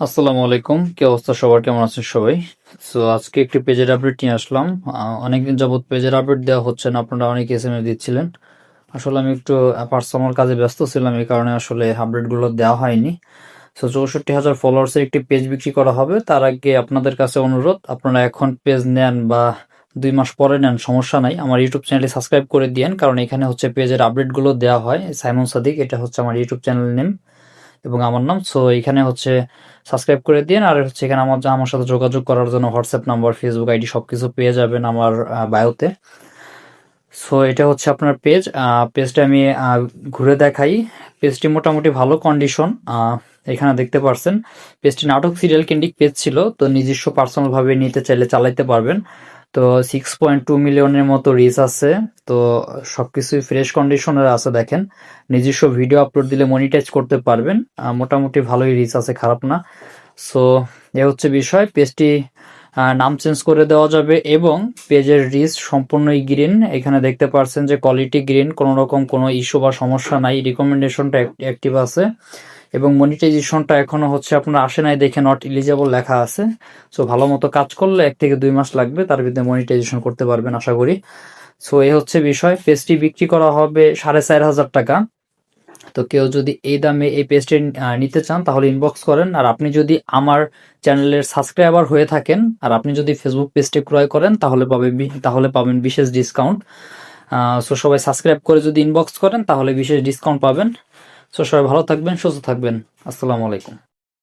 আসসালামু আলাইকুম, কি অবস্থা সবার, কেমন আছেন সবাই? সো আজকে একটি পেজের আপডেট নিয়ে আসলাম। অনেকদিন যাবত পেজের আপডেট দেওয়া হচ্ছে না, আপনারা অনেক এসএমএস দিচ্ছিলেন। আসলে আমি একটু পার্সোনাল কাজে ব্যস্ত ছিলাম, এই কারণে আসলে আপডেটগুলো দেওয়া হয়নি। সো 64,000 ফলোয়ার্সের একটি পেজ বিক্রি করা হবে। তার আগে আপনাদের কাছে অনুরোধ, আপনারা এখন পেজ নেন বা 2 মাস পরে নেন, সমস্যা নাই, আমার ইউটিউব চ্যানেলে সাবস্ক্রাইব করে দিয়েন, কারণ এখানে হচ্ছে পেজের আপডেটগুলো দেওয়া হয়। সাইমন সাদিক, এটা হচ্ছে আমার ইউটিউব চ্যানেল নেম এবং আমার নাম। সো এখানে হচ্ছে সাবস্ক্রাইব করে দিন। আর হচ্ছে এখানে আমার সাথে যোগাযোগ করার জন্য হোয়াটসঅ্যাপ নাম্বার, ফেসবুক আইডি সবকিছু পেয়ে যাবেন আমার বায়োতে। সো এটা হচ্ছে আপনার পেজ। পেজটা আমি ঘুরে দেখাই। পেজটি মোটামুটি ভালো কন্ডিশন। এখানে দেখতে পারছেন পেজটি নাটক সিরিয়াল কেন্দ্রিক পেজ ছিল, তো নিজস্ব পার্সোনাল ভাবে নিতে চাইলে চালাইতে পারবেন। তো 6.2 মিলিয়নের মতো রিচ আছে। তো সবকিছুই ফ্রেশ কন্ডিশনের আছে। দেখেন, নিজস্ব ভিডিও আপলোড দিলে মনিটাইজ করতে পারবেন। মোটামুটি ভালোই রিচ আছে, খারাপ না। সো এ হচ্ছে বিষয়। পেজটি নাম চেঞ্জ করে দেওয়া যাবে এবং পেজের রিচ সম্পূর্ণই গ্রিন। এখানে দেখতে পাচ্ছেন যে কোয়ালিটি গ্রিন, কোনো রকম কোনো ইস্যু বা সমস্যা নাই। রিকমেন্ডেশনটা অ্যাক্টিভ আছে এবং মনিটাইজেশনটা এখনো হচ্ছে আপনার আসে নাই দেখে নট এলিজেবল লেখা আছে। সো ভালো মতো কাজ করলে 1 থেকে 2 মাস লাগবে, তার ভিতরে মনিটাইজেশন করতে পারবেন আশা করি। সো এই হচ্ছে বিষয়। পেজটি বিক্রি করা হবে 4,500 টাকা। তো কেউ যদি এই দামে এই পেজটি নিতে চান তাহলে ইনবক্স করেন। আর আপনি যদি আমার চ্যানেলের সাবস্ক্রাইবার হয়ে থাকেন আর আপনি যদি ফেসবুক পেজটি ক্রয় করেন তাহলে পাবেন বিশেষ ডিসকাউন্ট। সো সবাই সাবস্ক্রাইব করে যদি ইনবক্স করেন তাহলে বিশেষ ডিসকাউন্ট পাবেন। সো সবাই ভালো থাকবেন, সুস্থ থাকবেন। আসসালামু আলাইকুম।